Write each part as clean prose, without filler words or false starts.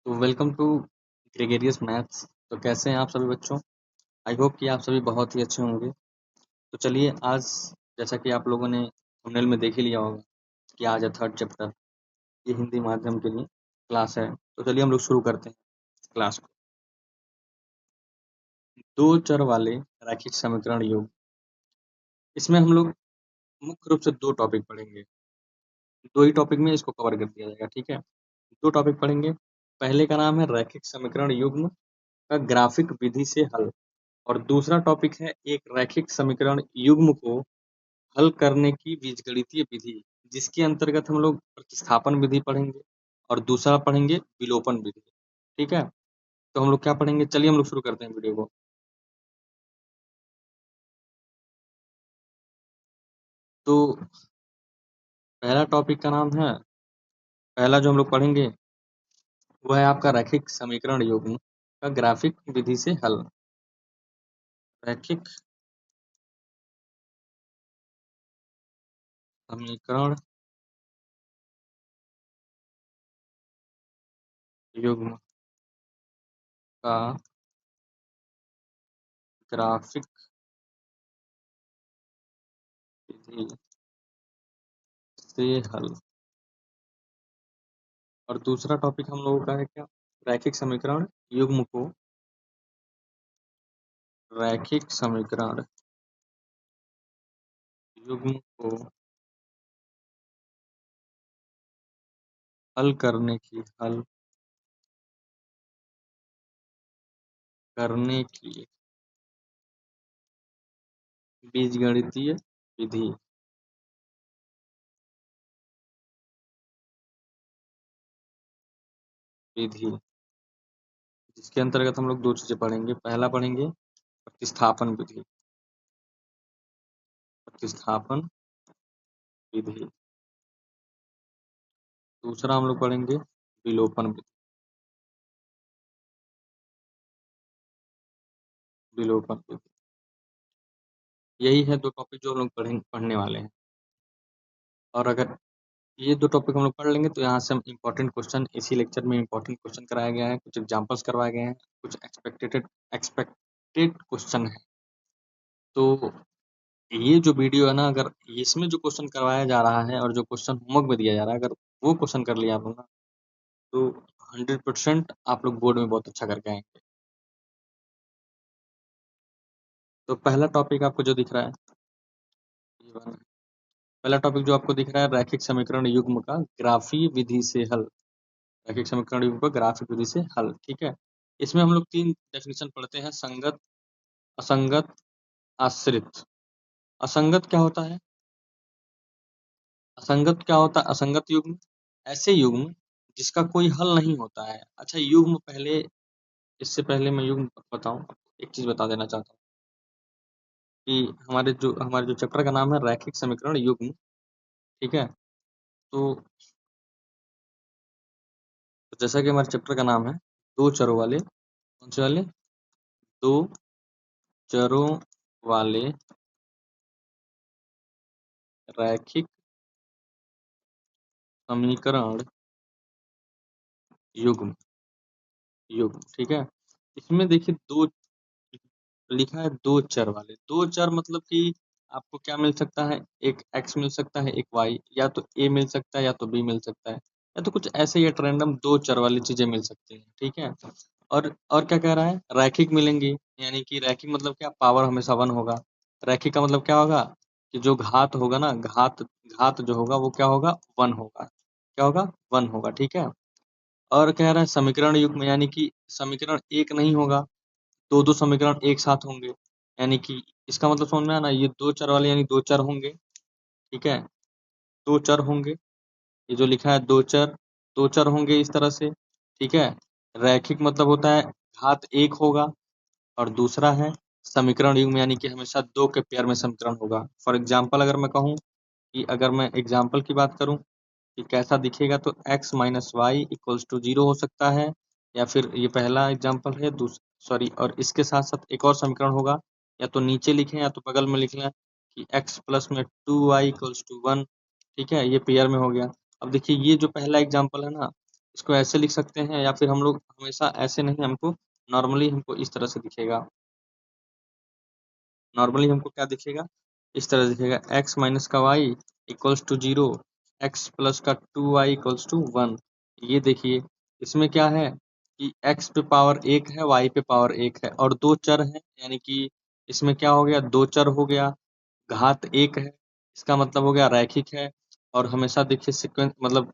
तो welcome to gregarious maths. तो कैसे हैं आप सभी बच्चों? आई होप कि आप सभी बहुत ही अच्छे होंगे। तो चलिए आज, जैसा कि आप लोगों ने थंबनेल में देख ही लिया होगा कि आज है थर्ड चैप्टर, ये हिंदी माध्यम के लिए क्लास है। तो चलिए हम लोग शुरू करते हैं क्लास को। दो चर वाले रैखिक समीकरण योग, इसमें हम लोग मुख्य रूप से दो टॉपिक पढ़ेंगे। दो ही टॉपिक में इसको कवर कर दिया जाएगा, ठीक है। दो टॉपिक पढ़ेंगे। पहले का नाम है रैखिक समीकरण युग्म का ग्राफिक विधि से हल, और दूसरा टॉपिक है एक रैखिक समीकरण युग्म को हल करने की बीजगणितीय विधि, जिसके अंतर्गत हम लोग प्रतिस्थापन विधि पढ़ेंगे और दूसरा पढ़ेंगे विलोपन विधि। ठीक है, तो हम लोग क्या पढ़ेंगे, चलिए हम लोग शुरू करते हैं वीडियो को। तो पहला टॉपिक का नाम है, पहला जो हम लोग पढ़ेंगे वह है आपका रैखिक समीकरण युग्म का ग्राफिक विधि से हल। रैखिक समीकरण युग्म का ग्राफिक विधि से हल। और दूसरा टॉपिक हम लोगों का है क्या, रैखिक समीकरण युग्म को, रैखिक समीकरण युग्म को हल करने की बीजगणितीय विधि। विधि जिसके अंतर्गत हम लोग दो चीजें पढ़ेंगे। पहला पढ़ेंगे प्रतिस्थापन विधि, प्रतिस्थापन विधि। दूसरा हम लोग पढ़ेंगे विलोपन विधि, विलोपन विधि। यही है दो टॉपिक जो हम लोग पढ़ने वाले हैं। और अगर ये दो टॉपिक हम लोग पढ़ लेंगे तो यहाँ से हम इम्पोर्टेंट क्वेश्चन, इसी लेक्चर में इम्पोर्टेंट क्वेश्चन कराया गया है, कुछ एग्जांपल्स करवाए गए हैं, कुछ एक्सपेक्टेड क्वेश्चन है। तो ये जो वीडियो है ना, अगर इसमें जो क्वेश्चन करवाया जा रहा है और जो क्वेश्चन होमवर्क में दिया जा रहा है, अगर वो क्वेश्चन कर लिया आप लोग ना, तो 100% आप लोग बोर्ड में बहुत अच्छा करके आएंगे। तो पहला टॉपिक आपको जो दिख रहा है, ये वाला है। पहला टॉपिक जो आपको दिख रहा है, रैखिक समीकरण युग्म का ग्राफीय विधि से हल। रैखिक समीकरण युग्म का ग्राफिक विधि से हल, ठीक है। इसमें हम लोग तीन डेफिनेशन पढ़ते हैं, संगत, असंगत, आश्रित। असंगत क्या होता है? असंगत क्या होता है? असंगत युग्म ऐसे युग्म जिसका कोई हल नहीं होता है। अच्छा, युग्म पहले, इससे पहले मैं युग्म बताऊं, एक चीज बता देना चाहता हूँ कि हमारे जो चैप्टर का नाम है रैखिक समीकरण युग्म, ठीक है। तो जैसा कि हमारे चैप्टर का नाम है, दो चरों वाले, कौन से वाले? दो चरों वाले रैखिक समीकरण युग्म, युग्म, ठीक है। इसमें देखिए दो लिखा है, दो चर वाले। दो चर मतलब कि आपको क्या मिल सकता है, एक x मिल सकता है, एक y, या तो a मिल सकता है या तो b मिल सकता है, या तो कुछ ऐसे ही रैंडम दो चर वाली चीजें मिल सकती हैं, ठीक है। और क्या कह रहा है, रैखिक मिलेंगी, यानी कि रैखिक मतलब क्या, पावर हमेशा वन होगा। रैखिक का मतलब क्या होगा कि जो घात होगा ना, घात घात जो होगा वो क्या होगा, वन होगा। क्या होगा? वन होगा, ठीक है। और कह रहा है समीकरण युग्म, यानी कि समीकरण एक नहीं होगा, दो दो समीकरण एक साथ होंगे। यानी कि इसका मतलब समझ में आना, ये दो चर वाले यानी दो चर होंगे, ठीक है। दो चर होंगे, ये जो लिखा है दो चर होंगे इस तरह से, ठीक है। रैखिक मतलब होता है घात एक होगा, और दूसरा है समीकरण युग्म, यानी कि हमेशा दो के पेयर में समीकरण होगा। फॉर एग्जाम्पल अगर मैं कहूँ कि, अगर मैं एग्जाम्पल की बात करूँ कि कैसा दिखेगा, तो x minus y equals to 0 हो सकता है, या फिर ये पहला एग्जाम्पल है। सॉरी, और इसके साथ साथ एक और समीकरण होगा, या तो नीचे लिखें या तो बगल में लिख लें कि x प्लस में 2y इक्वल्स टू 1, ठीक है। ये पेयर में हो गया। अब देखिए ये जो पहला एग्जाम्पल है ना, इसको ऐसे लिख सकते हैं, या फिर हम लोग हमेशा ऐसे नहीं, हमको नॉर्मली हमको इस तरह से दिखेगा। नॉर्मली हमको क्या दिखेगा, इस तरह दिखेगा, x माइनस का y equals to 0, x plus का 2y इक्वल्स टू 1। ये देखिए इसमें क्या है कि x पे पावर 1 है, y पे पावर 1 है, और दो चर हैं, यानी कि इसमें क्या हो गया, दो चर हो गया, घात 1 है, इसका मतलब हो गया रैखिक है। और हमेशा देखिए सीक्वेंस मतलब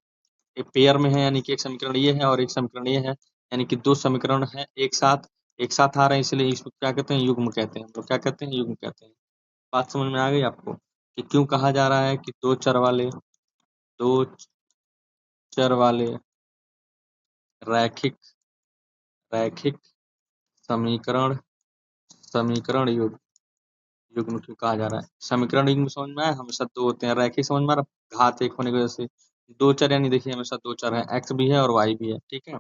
पेयर में है, यानी कि एक समीकरण ये है और एक समीकरण ये है, यानी कि दो समीकरण है एक साथ आ रहे हैं, इसलिए इसको क्या कहते हैं, युग्म कहते हैं। तो क्या कहते हैं, युग्म कहते हैं। बात समझ में आ गई आपको कि क्यों कहा जा रहा है कि दो चर वाले रैखिक रैखिक समीकरण समीकरण युग्म क्यों कहा जा रहा है। समीकरण युग्म समझ में आया, हमेशा दो होते हैं, रैखिक समझ में आ रहा, घात एक होने की वजह से दो चर, यानी देखिए हमेशा दो चर है, एक्स भी है और वाई भी है, ठीक है।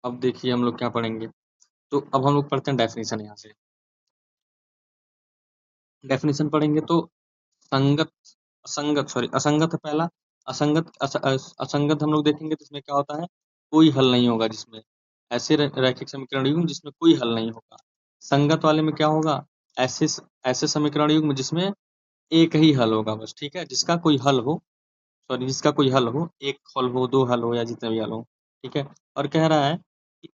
अब देखिए हम लोग क्या पढ़ेंगे, तो अब हम लोग पढ़ते हैं डेफिनेशन। यहाँ से डेफिनेशन पढ़ेंगे तो संगत असंगत सॉरी असंगत है पहला। असंगत हम लोग देखेंगे तो इसमें क्या होता है, कोई हल नहीं होगा, जिसमें ऐसे रैखिक समीकरण युग्म जिसमें कोई हल नहीं होगा। संगत वाले में क्या होगा, ऐसे ऐसे समीकरण युग्म जिसमें एक ही हल होगा बस, ठीक है, जिसका कोई हल हो, सॉरी जिसका कोई हल हो, एक हल हो, दो हल हो, या जितने भी हल हो, ठीक है। और कह रहा है कि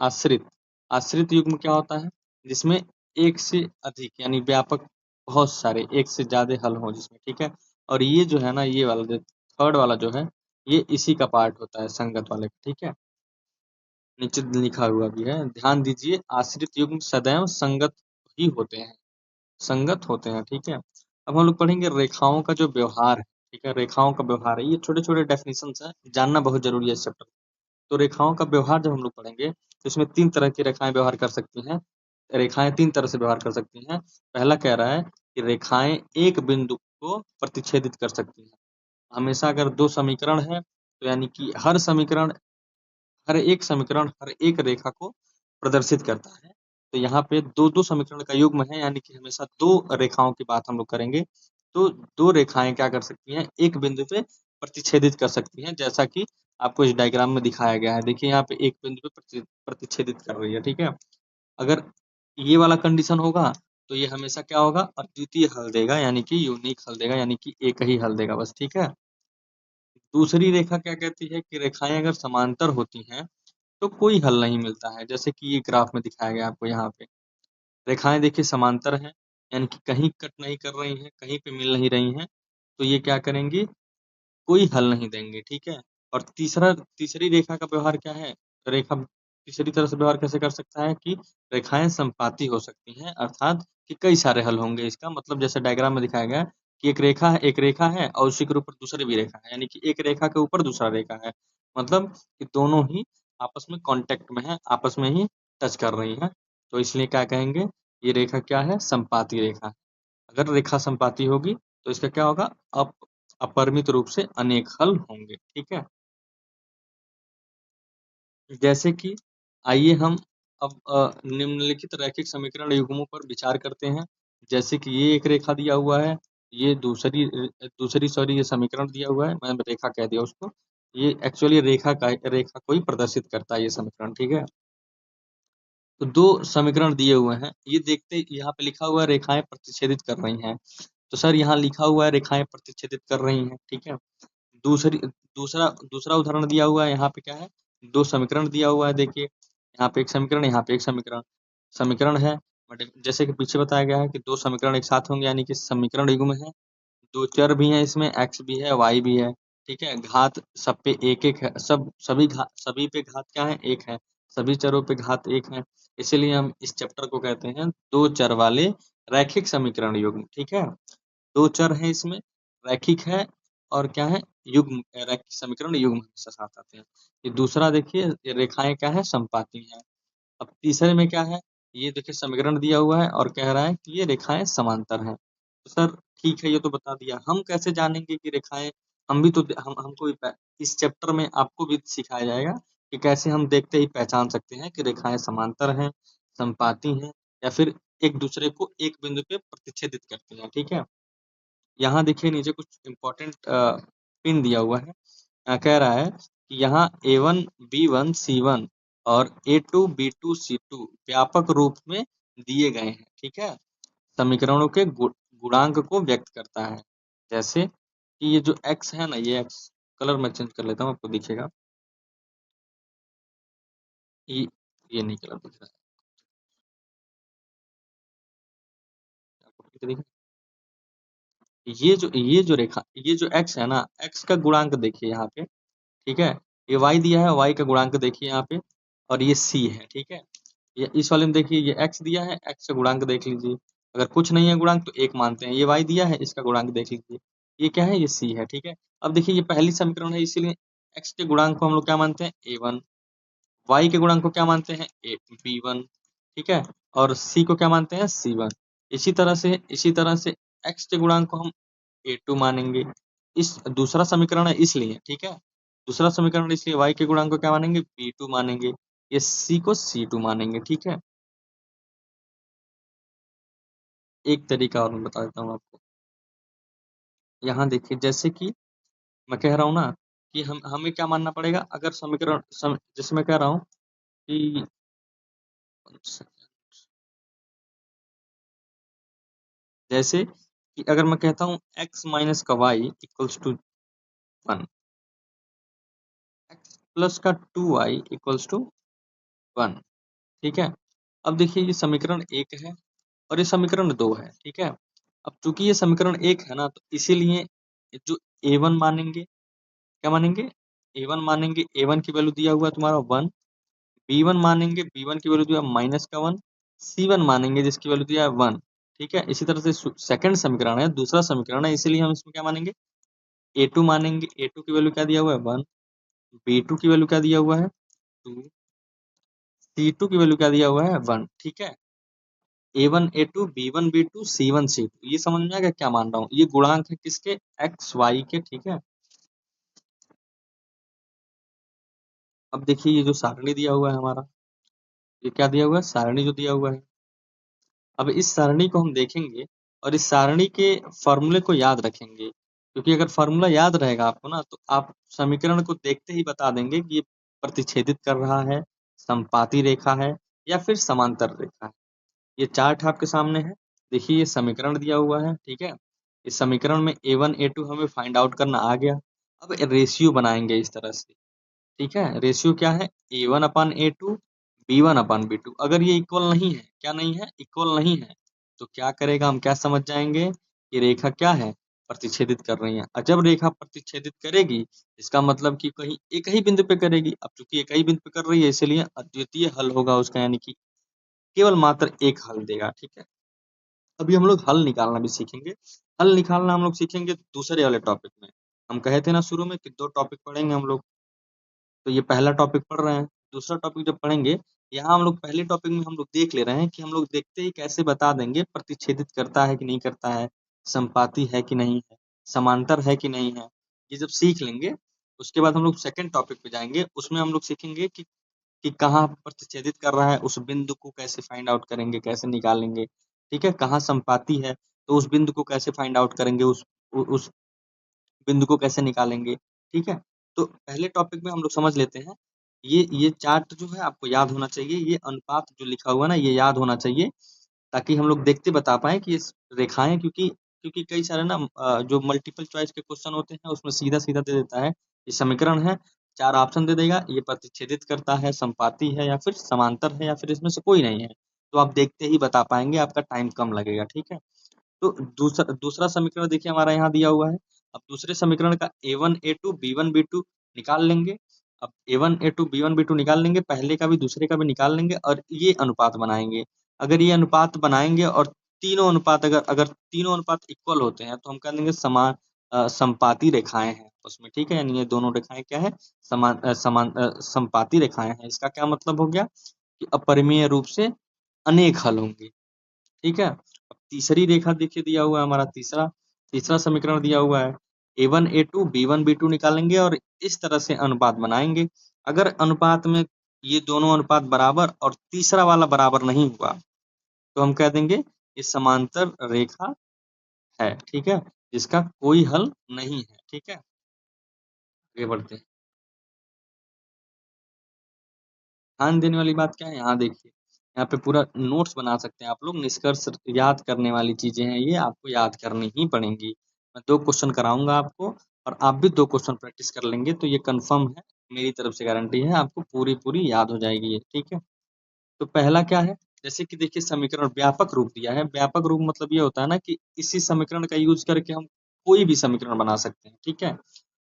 आश्रित आश्रित युग्म क्या होता है, जिसमें एक से अधिक यानी व्यापक बहुत सारे एक से ज्यादा हल हो जिसमें, ठीक है। और ये जो है ना, ये वाला जो थर्ड वाला जो है, ये इसी का पार्ट होता है, संगत वाले का, ठीक है। नीचे लिखा हुआ भी है, ध्यान दीजिए, आश्रित युग्म सदैव संगत ही होते हैं, संगत होते हैं, ठीक है। अब हम लोग पढ़ेंगे रेखाओं का जो व्यवहार है, ठीक है, रेखाओं का व्यवहार है, ये छोटे छोटे डेफिनेशन है, जानना बहुत जरूरी है इस चैप्टर। तो रेखाओं का व्यवहार जब हम लोग पढ़ेंगे तो इसमें तीन तरह की रेखाएं व्यवहार कर सकती हैं। रेखाएं तीन तरह से व्यवहार कर सकती हैं। पहला कह रहा है कि रेखाएं एक बिंदु को प्रतिच्छेदित कर सकती हैं। हमेशा अगर दो समीकरण है तो यानी कि हर एक रेखा को प्रदर्शित करता है। तो यहाँ पे दो दो समीकरण का युग्म है, यानी कि हमेशा दो रेखाओं की बात हम लोग करेंगे। तो दो रेखाएं क्या कर सकती हैं, एक बिंदु पे प्रतिच्छेदित कर सकती हैं, जैसा कि आपको इस डायग्राम में दिखाया गया है। देखिए यहाँ पे एक बिंदु पे प्रतिच्छेदित कर रही है, ठीक है। अगर ये वाला कंडीशन होगा तो ये हमेशा क्या होगा, अद्वितीय हल देगा, यानी कि यूनिक हल देगा, यानी कि एक ही हल देगा बस, ठीक है। दूसरी रेखा क्या कहती है कि रेखाएं अगर समांतर होती हैं तो कोई हल नहीं मिलता है, जैसे कि ये ग्राफ में दिखाया गया आपको। यहाँ पे रेखाएं देखिए समांतर हैं, यानी कि कहीं कट नहीं कर रही हैं, कहीं पे मिल नहीं रही हैं, तो ये क्या करेंगी, कोई हल नहीं देंगे, ठीक है। और तीसरी रेखा का व्यवहार क्या है, रेखा तीसरी तरह से व्यवहार कैसे कर सकता है कि रेखाएं संपाती हो सकती हैं, अर्थात कि कई सारे हल होंगे। इसका मतलब जैसे डायग्राम में दिखाया गया है कि एक रेखा है और उसी के ऊपर दूसरी भी रेखा है, यानी कि एक रेखा के ऊपर दूसरा रेखा है, मतलब कि दोनों ही आपस में कांटेक्ट में है, आपस में ही टच कर रही हैं। तो इसलिए क्या कहेंगे, ये रेखा क्या है, संपाती रेखा है। अगर रेखा संपाती होगी तो इसका क्या होगा, अप अपरिमित रूप से अनेक हल होंगे, ठीक है। जैसे कि आइए हम अब निम्नलिखित रैखिक समीकरण युग्मों पर विचार करते हैं। जैसे कि ये एक रेखा दिया हुआ है, ये दूसरी सॉरी ये समीकरण दिया हुआ है, मैंने रेखा कह दिया उसको। ये एक्चुअली रेखा को ही प्रदर्शित करता है ये समीकरण, ठीक है। तो दो समीकरण दिए हुए हैं, ये देखते यहाँ पे लिखा हुआ है रेखाएं प्रतिच्छेदित कर रही हैं। तो सर यहाँ लिखा हुआ है रेखाएं प्रतिच्छेदित कर रही हैं, ठीक है। दूसरी दूसरा दूसरा उदाहरण दिया हुआ है, यहाँ पे क्या है, दो समीकरण दिया हुआ है, देखिए यहाँ पे एक समीकरण, यहाँ पे एक समीकरण समीकरण है, बट जैसे कि पीछे बताया गया है कि दो समीकरण एक साथ होंगे, यानी कि समीकरण युग्म है। दो चर भी हैं इसमें, एक्स भी है, वाई भी है, ठीक है। घात सब पे एक एक है, सभी पे घात क्या है, एक है, सभी चरों पे घात एक है। इसीलिए हम इस चैप्टर को कहते हैं दो चर वाले रैखिक समीकरण युग्म, ठीक है। दो चर हैं इसमें, रैखिक है, और क्या है, युग्म, रैखिक समीकरण युग्म हमेशा साथ आते हैं। ये दूसरा देखिए, ये रेखाएं क्या है, संपाती हैं। अब तीसरे में क्या है, ये देखिए समीकरण दिया हुआ है और कह रहा है कि ये रेखाएं समांतर हैं। तो सर ठीक है, ये तो बता दिया, हम कैसे जानेंगे कि रेखाएं, हम भी तो हम हमको भी इस चैप्टर में आपको भी सिखाया जाएगा कि कैसे हम देखते ही पहचान सकते हैं कि रेखाएं समांतर हैं, समपाती हैं या फिर एक दूसरे को एक बिंदु पे प्रतिच्छेदित करती हैं। ठीक है, यहाँ देखिए नीचे कुछ इंपॉर्टेंट पिन दिया हुआ है। कह रहा है कि यहाँ A1 B1 C1 और A2 B2 C2 व्यापक रूप में दिए गए हैं। ठीक है, समीकरणों के गुणांक को व्यक्त करता है। जैसे कि ये जो x है ना, ये x कलर मैं चेंज कर लेता हूँ, आपको दिखेगा। ये ये नहीं कलर दिख रहा है आपको, ठीक है, दिख रहा है? ये जो रेखा, ये जो x है ना, x का गुणांक देखिए यहाँ पे। ठीक है, ये y दिया है, y का गुणांक देखिए यहाँ पे, और ये c है। ठीक है, ये इस वाले में देखिए ये x दिया है, x का गुणांक देख लीजिए। अगर कुछ नहीं है गुणांक तो 1 मानते हैं। ये y दिया है, इसका गुणांक देख लीजिए। ये क्या है? ये c है। ठीक है, अब देखिए ये पहली समीकरण है, इसीलिए x के गुणांक को हम लोग क्या मानते हैं? a1। y के गुणांक को क्या मानते हैं? b1। ठीक है, और c को क्या मानते हैं? c1। इसी तरह से x के गुणांक को हम a2 मानेंगे। इस दूसरा समीकरण है इसलिए। ठीक है, दूसरा समीकरण इसलिए y के गुणांक को क्या मानेंगे? b2 मानेंगे। ये c को c2 मानेंगे। ठीक है, एक तरीका और मैं बता देता हूँ आपको। यहाँ देखिए, जैसे कि मैं कह रहा हूँ ना कि हमें क्या मानना पड़ेगा, अगर जैसे मैं कह रहा हूँ कि जैसे कि अगर मैं कहता हूँ x माइनस का y equals to 1, x plus का 2y इक्वल्स टू 1। ठीक है, अब देखिए ये समीकरण 1 है और ये समीकरण 2 है। ठीक है, अब चूंकि ये समीकरण 1 है ना, तो इसीलिए जो a1 मानेंगे, क्या मानेंगे? a1 मानेंगे, a1 की वैल्यू दिया हुआ है तुम्हारा 1। b1 मानेंगे, b1 की वैल्यू दिया माइनस का 1। c1 मानेंगे जिसकी वैल्यू दिया है 1। ठीक है, इसी तरह से सेकंड समीकरण है, दूसरा समीकरण है, इसीलिए हम इसमें क्या मानेंगे? a2 मानेंगे। a2 की वैल्यू क्या दिया हुआ है? 1। b2 की वैल्यू क्या दिया हुआ है? 2। c2 की वैल्यू क्या दिया हुआ है? 1। ठीक है, a1 a2 b1 b2 c1 c2, ये समझ में आ गया क्या मान रहा हूँ? ये गुणांक है किसके? x y के। ठीक है, अब देखिए ये जो सारणी दिया हुआ है हमारा, ये क्या दिया हुआ है? सारणी जो दिया हुआ है। अब इस सारणी को हम देखेंगे और इस सारणी के फॉर्मूले को याद रखेंगे, क्योंकि अगर फॉर्मूला याद रहेगा आपको ना, तो आप समीकरण को देखते ही बता देंगे कि ये प्रतिच्छेदित कर रहा है, समपाती रेखा है या फिर समांतर रेखा है। ये चार्ट आपके सामने है, देखिए ये समीकरण दिया हुआ है। ठीक है, इस समीकरण में a1 a2 हमें फाइंड आउट करना आ गया। अब रेशियो बनाएंगे इस तरह से। ठीक है, रेशियो क्या है? a1 अपन a2, b1 अपन b2। अगर ये इक्वल नहीं है, क्या नहीं है? इक्वल नहीं है, तो क्या करेगा? हम क्या समझ जाएंगे? ये रेखा क्या है? प्रतिच्छेदित कर रही है। और जब रेखा प्रतिच्छेदित करेगी, इसका मतलब कि कहीं एक ही बिंदु पे करेगी। अब चूंकि एक ही बिंदु पे कर रही है, इसलिए अद्वितीय हल होगा उसका, यानी कि केवल मात्र एक हल देगा। ठीक है, अभी हम लोग हल निकालना भी सीखेंगे। हल निकालना हम लोग सीखेंगे दूसरे वाले टॉपिक में। हम कहे थे ना शुरू में कि 2 टॉपिक पढ़ेंगे हम लोग, तो ये पहला टॉपिक पढ़ रहे हैं। दूसरा टॉपिक जब पढ़ेंगे, यहाँ हम लोग पहले टॉपिक में हम लोग देख ले रहे हैं कि हम लोग देखते ही कैसे बता देंगे प्रतिच्छेदित करता है कि नहीं करता है, संपाती है कि नहीं है, समांतर है कि नहीं है। ये जब सीख लेंगे, उसके बाद हम लोग सेकंड टॉपिक पे जाएंगे। उसमें हम लोग सीखेंगे कि कहाँ प्रतिच्छेदित कर रहा है, उस बिंदु को कैसे फाइंड आउट करेंगे, कैसे निकालेंगे। ठीक है, कहाँ संपाती है तो उस बिंदु को कैसे फाइंड आउट करेंगे, उस बिंदु को कैसे निकालेंगे। ठीक है, तो पहले टॉपिक में हम लोग समझ लेते हैं। ये चार्ट जो है आपको याद होना चाहिए, ये अनुपात जो लिखा हुआ है ना, ये याद होना चाहिए, ताकि हम लोग देखते बता पाए कि ये रेखाएं, क्योंकि क्योंकि कई सारे ना जो मल्टीपल चॉइस के क्वेश्चन होते हैं उसमें सीधा सीधा दे देता है। ये समीकरण है, 4 ऑप्शन दे देगा, ये प्रतिच्छेदित करता है, संपाती है या फिर समांतर है या फिर इसमें से कोई नहीं है। तो आप देखते ही बता पाएंगे, आपका टाइम कम लगेगा। ठीक है, तो दूसरा दूसरा समीकरण देखिए हमारा यहाँ दिया हुआ है। अब दूसरे समीकरण का a1 a2 b1 b2 निकाल लेंगे। अब a1 a2 b1 b2 निकाल लेंगे, पहले का भी दूसरे का भी निकाल लेंगे और ये अनुपात बनाएंगे। अगर ये अनुपात बनाएंगे और तीनों अनुपात, अगर अगर तीनों अनुपात इक्वल होते हैं, तो हम कह देंगे संपाती रेखाएं हैं उसमें। ठीक है, यानी ये दोनों रेखाएं क्या है? संपाती रेखाएं हैं। इसका क्या मतलब हो गया? कि अपरिमेय रूप से अनेक हल होंगे। ठीक है, अब तीसरी रेखा देखिए दिया हुआ है हमारा, तीसरा तीसरा समीकरण दिया हुआ है। a1 a2 b1 b2 निकालेंगे और इस तरह से अनुपात बनाएंगे। अगर अनुपात में ये दोनों अनुपात बराबर और तीसरा वाला बराबर नहीं हुआ तो हम कह देंगे ये समांतर रेखा है, ठीक है, जिसका कोई हल नहीं है, ठीक है। आगे बढ़ते हैं। ध्यान देने वाली बात क्या है, यहाँ देखिए, यहाँ पे पूरा नोट्स बना सकते हैं आप लोग, निष्कर्ष याद करने वाली चीजें हैं, ये आपको याद करनी ही पड़ेंगी। मैं 2 क्वेश्चन कराऊंगा आपको और आप भी 2 क्वेश्चन प्रैक्टिस कर लेंगे तो ये कंफर्म है, मेरी तरफ से गारंटी है, आपको पूरी पूरी याद हो जाएगी ये, ठीक है। तो पहला क्या है, जैसे कि देखिए समीकरण व्यापक रूप दिया है, व्यापक रूप मतलब ये होता है ना कि इसी समीकरण का यूज करके हम कोई भी समीकरण बना सकते हैं, ठीक है।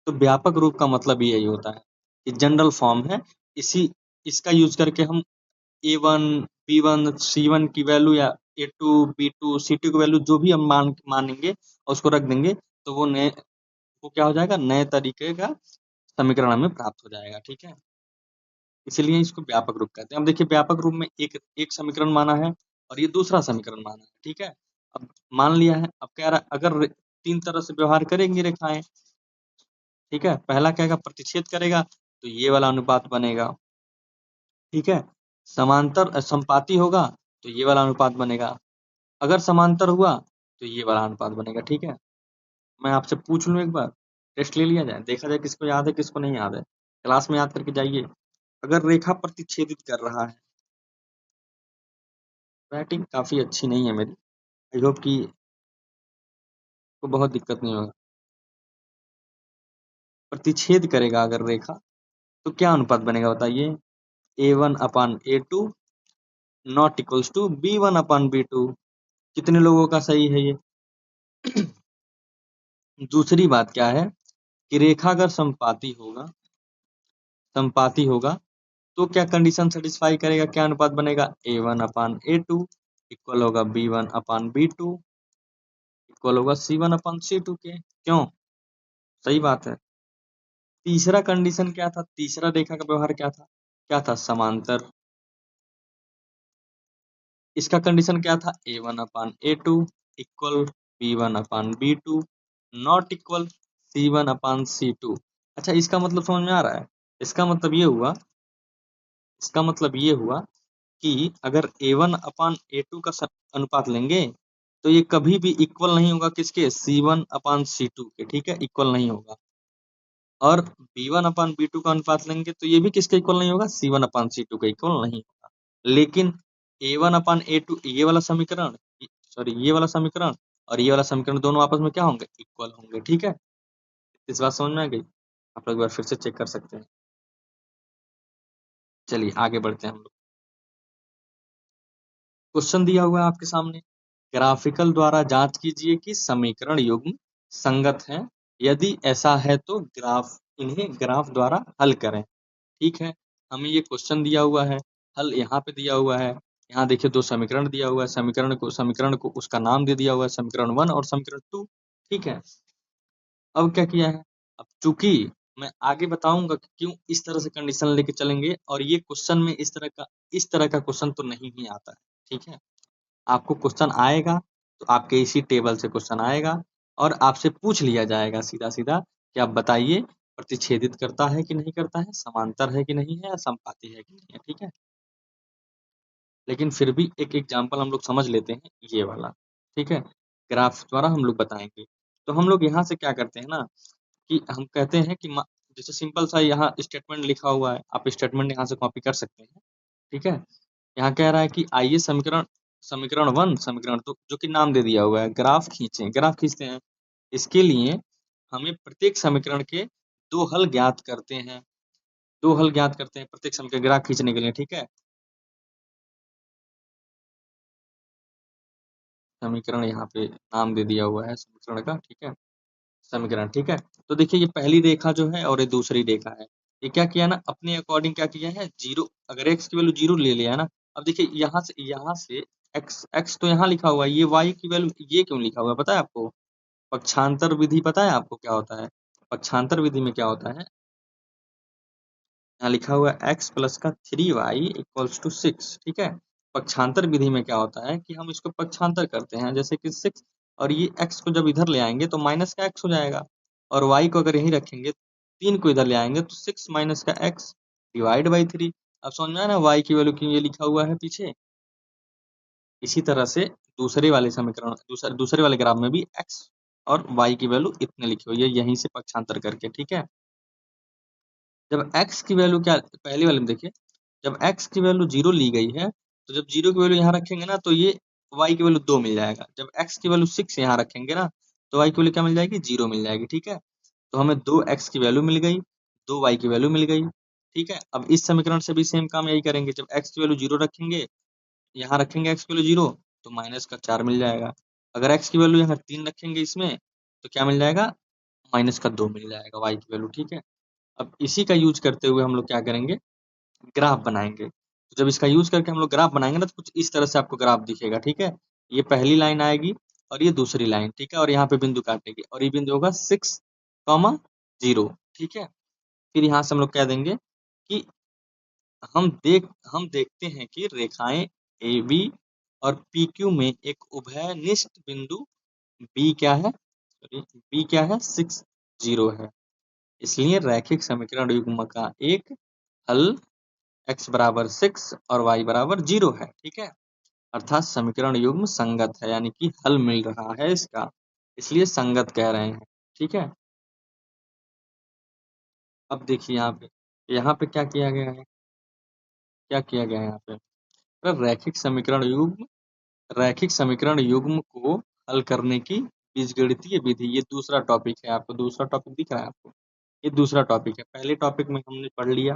तो व्यापक रूप का मतलब यही होता है कि जनरल फॉर्म है, इसी इसका यूज करके हम A1 B1 C1 की वैल्यू या A2 B2 C2 की वैल्यू जो भी हम मानेंगे और उसको रख देंगे तो वो क्या हो जाएगा, नए तरीके का समीकरण हमें प्राप्त हो जाएगा, ठीक है। इसीलिए इसको व्यापक रूप कहते हैं। अब देखिए व्यापक रूप में एक एक समीकरण माना है और ये दूसरा समीकरण माना है, ठीक है। अब मान लिया है, अब कह रहा है अगर 3 तरह से व्यवहार करेंगी रेखाएं, ठीक है। पहला कहेगा प्रतिच्छेद करेगा तो ये वाला अनुपात बनेगा, ठीक है। समांतर संपाती होगा तो ये वाला अनुपात बनेगा, अगर समांतर हुआ तो ये वाला अनुपात बनेगा, ठीक है। मैं आपसे पूछ लूं एक बार, टेस्ट ले लिया जाए, देखा जाए किसको याद है किसको नहीं याद है, क्लास में याद करके जाइए। अगर रेखा प्रतिच्छेदित कर रहा है, राइटिंग काफी अच्छी नहीं है मेरी, आई होप कि को बहुत दिक्कत नहीं होगा। प्रतिच्छेद करेगा अगर रेखा तो क्या अनुपात बनेगा बताइए, A1/A2 not equals to B1/B2। कितने लोगों का सही है ये? दूसरी बात क्या है कि रेखा अगर संपाती होगा तो क्या कंडीशन सेटिस्फाई करेगा, क्या अनुपात बनेगा, A1/A2 इक्वल होगा B1/B2 इक्वल होगा C1/C2 के, क्यों? सही बात है। तीसरा कंडीशन क्या था, तीसरा रेखा का व्यवहार क्या था, समांतर। इसका कंडीशन क्या था, A1/A2 equal B1/B2 not equal C1/C2। अच्छा, इसका मतलब समझ में आ रहा है, इसका मतलब ये हुआ इसका मतलब ये हुआ कि अगर A1/A2 का अनुपात लेंगे तो ये कभी भी इक्वल नहीं होगा किसके, C1/C2 के, ठीक है, इक्वल नहीं होगा। और B1/B2 का अनुपात लेंगे तो ये भी किसके इक्वल नहीं होगा, C1/C2 के इक्वल नहीं होगा। लेकिन A1/A2 ये वाला समीकरण, सॉरी ये वाला समीकरण और ये वाला समीकरण दोनों आपस में क्या होंगे, इक्वल होंगे, ठीक है। इस बात समझ में आ गई? आप लोग एक बार फिर से चेक कर सकते हैं। चलिए आगे बढ़ते हैं हम लोग। क्वेश्चन दिया हुआ है आपके सामने, ग्राफिकल द्वारा जांच कीजिए कि समीकरण युग्म संगत हैं, यदि ऐसा है तो इन्हें ग्राफ द्वारा हल करें, ठीक है। हमें ये क्वेश्चन दिया हुआ है, हल यहाँ पे दिया हुआ है, यहाँ देखिए 2 समीकरण दिया हुआ है, समीकरण को उसका नाम दे दिया हुआ है, समीकरण 1 और समीकरण 2, ठीक है। अब क्या किया है, अब चूंकि मैं आगे बताऊंगा कि क्यों इस तरह से कंडीशन लेके चलेंगे और ये क्वेश्चन में इस तरह का क्वेश्चन तो नहीं ही आता है, ठीक है। आपको क्वेश्चन आएगा तो आपके इसी टेबल से क्वेश्चन आएगा और आपसे पूछ लिया जाएगा सीधा सीधा कि आप बताइए प्रतिच्छेदित करता है कि नहीं करता है, समांतर है कि नहीं है, या संपाती है कि नहीं है, ठीक है। लेकिन फिर भी एक एग्जाम्पल हम लोग समझ लेते हैं, ये वाला, ठीक है, ग्राफ द्वारा हम लोग बताएंगे। तो हम लोग यहाँ से क्या करते हैं ना कि हम कहते हैं कि जैसे सिंपल सा यहाँ स्टेटमेंट लिखा हुआ है, आप स्टेटमेंट यहाँ से कॉपी कर सकते हैं, ठीक है। यहाँ कह रहा है कि आइए समीकरण समीकरण 1 समीकरण 2 जो कि नाम दे दिया हुआ है, ग्राफ खींचते हैं। इसके लिए हमें प्रत्येक समीकरण के 2 हल ज्ञात करते हैं, 2 हल ज्ञात करते हैं प्रत्येक समीकरण ग्राफ खींचने के लिए, ठीक है। समीकरण यहाँ पे नाम दे दिया हुआ है समीकरण का, ठीक है, समीकरण, ठीक है। तो देखिए ये पहली रेखा जो है और ये दूसरी रेखा है, ये क्या किया ना, अपने अकॉर्डिंग क्या किया है, जीरो, अगर एक्स की वैल्यू 0 ले लिया है ना। अब देखिए यहाँ से एक्स एक्स तो यहाँ लिखा हुआ है, ये वाई की वैल्यू ये क्यों लिखा हुआ है पता है आपको? पक्षांतर विधि पता है आपको क्या होता है? पक्षांतर विधि में क्या होता है, यहाँ लिखा हुआ है एक्स प्लस का 3y इक्वल्स टू 6, ठीक है। पक्षांतर विधि में क्या होता है कि हम इसको पक्षांतर करते हैं, जैसे कि 6 और ये x को जब इधर ले आएंगे तो माइनस का x हो जाएगा, और y को अगर यहीं रखेंगे 3 को इधर ले आएंगे तो 6 माइनस का x, डिवाइड बाई 3। अब समझ में आया ना y की वैल्यू क्यों ये लिखा हुआ है पीछे। इसी तरह से दूसरे वाले समीकरण दूसरे वाले ग्राफ में भी x और y की वैल्यू इतने लिखी हुई है, यहीं से पक्षांतर करके, ठीक है। जब x की वैल्यू क्या, पहले वाले में देखिए, जब x की वैल्यू 0 ली गई है, तो जब 0 की वैल्यू यहाँ रखेंगे ना तो ये y की वैल्यू 2 मिल जाएगा। जब x की वैल्यू 6 यहाँ रखेंगे ना तो y की वैल्यू क्या मिल जाएगी, 0 मिल जाएगी, ठीक है। तो हमें 2x की वैल्यू मिल गई, 2y की वैल्यू मिल गई, ठीक है। अब इस समीकरण से भी सेम काम यही करेंगे, जब x की वैल्यू 0 रखेंगे, यहाँ रखेंगे x की वैल्यू 0 तो माइनस का 4 मिल जाएगा। अगर x की वैल्यू यहाँ 3 रखेंगे इसमें तो क्या मिल जाएगा, माइनस का 2 मिल जाएगा y की वैल्यू, ठीक है। अब इसी का यूज करते हुए हम लोग क्या करेंगे, ग्राफ बनाएंगे। तो जब इसका यूज करके हम लोग ग्राफ बनाएंगे ना तो कुछ इस तरह से आपको ग्राफ दिखेगा, ठीक है। ये पहली लाइन आएगी और ये दूसरी लाइन, ठीक है, और यहाँ पे बिंदु काटेगी और ये बिंदु होगा 6,0, ठीक है। फिर यहाँ से हम लोग कह देंगे कि हम देखते हैं कि रेखाएं ए बी और पी क्यू में एक उभयनिष्ठ बिंदु बी क्या है, बी क्या है, 6,0 है। इसलिए रैखिक समीकरण युग्म का एक हल x बराबर 6 और y बराबर 0 है, ठीक है। अर्थात समीकरण युग्म संगत है, यानी कि हल मिल रहा है इसका, इसलिए संगत कह रहे हैं, ठीक है। अब देखिए यहाँ पे क्या किया गया है, क्या किया गया है यहाँ पे, रैखिक समीकरण युग्म को हल करने की बीजगणितीय विधि, ये दूसरा टॉपिक है। आपको दूसरा टॉपिक दिख रहा है आपको, ये दूसरा टॉपिक है। पहले टॉपिक में हमने पढ़ लिया,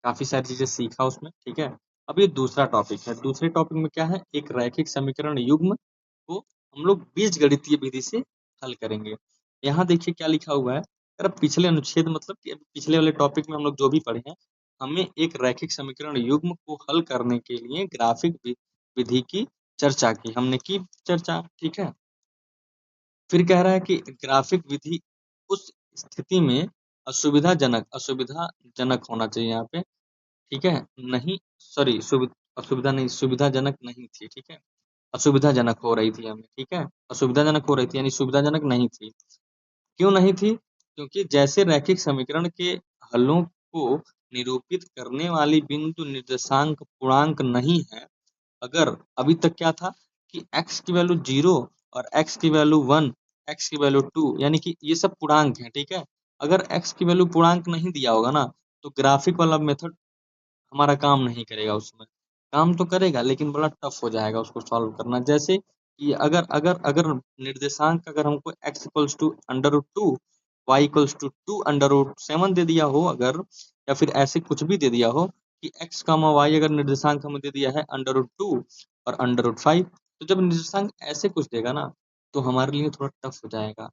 काफी सारी चीजें सीखा उसमें, ठीक है। अब ये दूसरा टॉपिक है, दूसरे टॉपिक में क्या है, एक रैखिक समीकरण युग्म को हम लोग बीजगणितीय विधि से हल करेंगे। यहाँ देखिए क्या लिखा हुआ है, अगर पिछले अनुच्छेद मतलब कि पिछले वाले टॉपिक में हम लोग जो भी पढ़े हैं, हमें एक रैखिक समीकरण युग्म को हल करने के लिए ग्राफिक विधि की चर्चा की, हमने की चर्चा, ठीक है। फिर कह रहा है कि ग्राफिक विधि उस स्थिति में असुविधाजनक होना चाहिए यहाँ पे, ठीक है। नहीं, सॉरी, असुविधा नहीं, सुविधाजनक नहीं थी, ठीक है। असुविधाजनक हो रही थी हमें, ठीक है, असुविधाजनक हो रही थी यानी सुविधाजनक नहीं थी। क्यों नहीं थी, क्योंकि जैसे रैखिक समीकरण के हलों को निरूपित करने वाली बिंदु निर्देशांक पूर्णांक नहीं है। अगर अभी तक क्या था कि x की वैल्यू 0 और x की वैल्यू 1, x की वैल्यू 2, यानी कि ये सब पूर्णांक है, ठीक है। अगर x की वैल्यू पूर्णांक नहीं दिया होगा ना तो ग्राफिक वाला मेथड हमारा काम नहीं करेगा, उसमें काम तो करेगा लेकिन बड़ा टफ हो जाएगा उसको सॉल्व करना। जैसे कि अगर अगर अगर निर्देशांक अगर हमको x equals to under root 2, y equals to 2 under root 7 दे दिया हो अगर, या फिर ऐसे कुछ भी दे दिया हो कि x कामा y अगर निर्देशांक हमें दे दिया है अंडर रूट 2 और अंडर रूट 5, तो जब निर्देशांक ऐसे कुछ देगा ना तो हमारे लिए थोड़ा टफ हो जाएगा।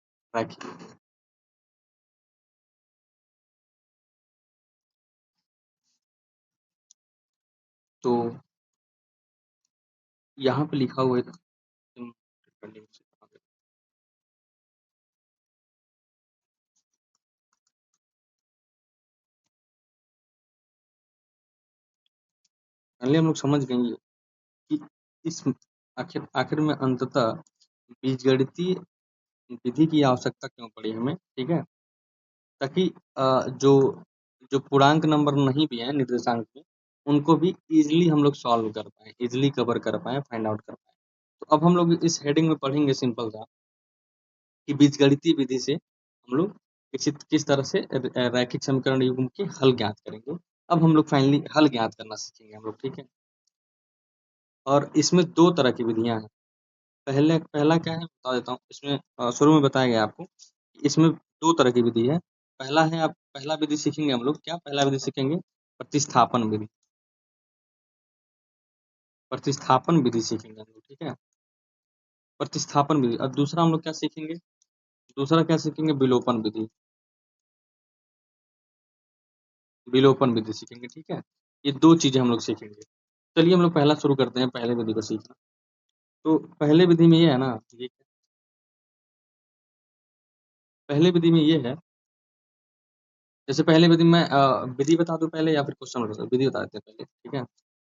तो यहाँ पे लिखा हुआ है, पहले हम लोग समझ गए कि इस आखिर आखिर में अंततः बीजगणितीय विधि की आवश्यकता क्यों पड़ी हमें, ठीक है। ताकि जो जो पूर्णांक नंबर नहीं भी है निर्देशांक में, उनको भी इजीली हम लोग सॉल्व कर पाए, इजीली कवर कर पाए, फाइंड आउट कर पाए। तो अब हम लोग इस हेडिंग में पढ़ेंगे सिंपल सा कि बीजगणितीय विधि से हम लोग किस तरह से रैखिक समीकरण युग्म के हल ज्ञात करेंगे। अब हम लोग फाइनली हल ज्ञात करना सीखेंगे हम लोग, ठीक है। और इसमें दो तरह की विधियां हैं। पहला क्या है बता देता हूँ, इसमें शुरू में बताया गया आपको, इसमें दो तरह की विधि है। पहला विधि सीखेंगे हम लोग, क्या पहला विधि सीखेंगे, प्रतिस्थापन विधि, प्रतिस्थापन विधि सीखेंगे हम लोग, ठीक है, प्रतिस्थापन विधि। और दूसरा हम लोग क्या सीखेंगे, दूसरा क्या सीखेंगे, विलोपन विधि, विलोपन विधि सीखेंगे, ठीक है। ये दो चीजें हम लोग सीखेंगे। चलिए हम लोग पहला शुरू करते हैं, पहले विधि को सीखना। तो पहले विधि में ये है ना, ये पहले विधि में ये है, जैसे पहले विधि में विधि बता दूं पहले या फिर क्वेश्चन बता दूं, विधि बता देते हैं पहले, ठीक है।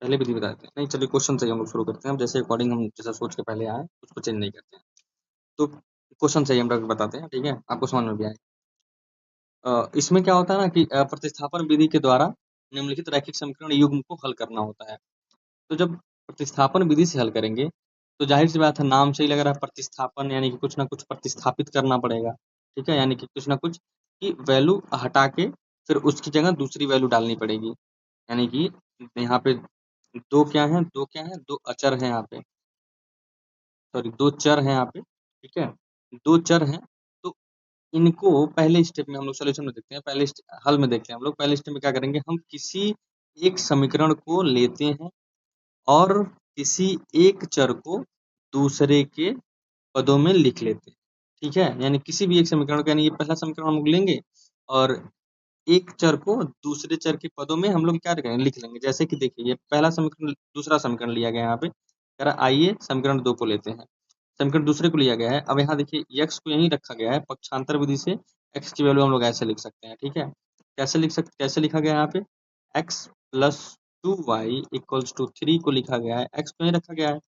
पहले विधि बता देते हैं, नहीं चलिए क्वेश्चन से ही हम लोग शुरू करते हैं, हम जैसे अकॉर्डिंग हम जैसा सोच के पहले आए उसको चेंज नहीं करते हैं। तो क्वेश्चन से ही हम लोग बताते हैं, ठीक है, आपको समझ में भी आए। इसमें क्या होता है ना कि प्रतिस्थापन विधि के द्वारा निम्नलिखित रैखिक समीकरण युग्म को हल करना होता है। तो जब प्रतिस्थापन विधि से हल करेंगे तो जाहिर सी बात है, नाम से ही लग रहा है प्रतिस्थापन, यानी कि कुछ ना कुछ प्रतिस्थापित करना पड़ेगा। ठीक है, यानी कि कुछ ना कुछ की वैल्यू हटा के फिर उसकी जगह दूसरी वैल्यू डालनी पड़ेगी। यानी कि यहाँ पे दो अचर हैं यहाँ पे, सॉरी दो चर हैं यहाँ पे। ठीक है, दो चर हैं, तो इनको पहले स्टेप में हम लोग सोल्यूशन में देखते हैं, हल में देखते हैं हम लोग। पहले स्टेप में क्या करेंगे, हम किसी एक समीकरण को लेते हैं और किसी एक चर को दूसरे के पदों में लिख लेते हैं। ठीक है, यानी किसी भी एक समीकरण को, यानी ये पहला समीकरण हम लोग लेंगे और एक चर को दूसरे चर के पदों में हम लोग क्या करेंगे, लिख लेंगे। जैसे कि देखिए, ये पहला समीकरण, दूसरा समीकरण लिया गया है यहाँ पे, कह रहा आइए समीकरण 2 को लेते हैं। समीकरण दूसरे को लिया गया है। अब यहाँ देखिए x को यहीं रखा गया है, पक्षांतर विधि से x की वैल्यू हम लोग ऐसे लिख सकते हैं। ठीक है, कैसे लिखा गया है यहाँ पे, x plus 2y equals to 3 को लिखा गया है, x को यहीं रखा गया है,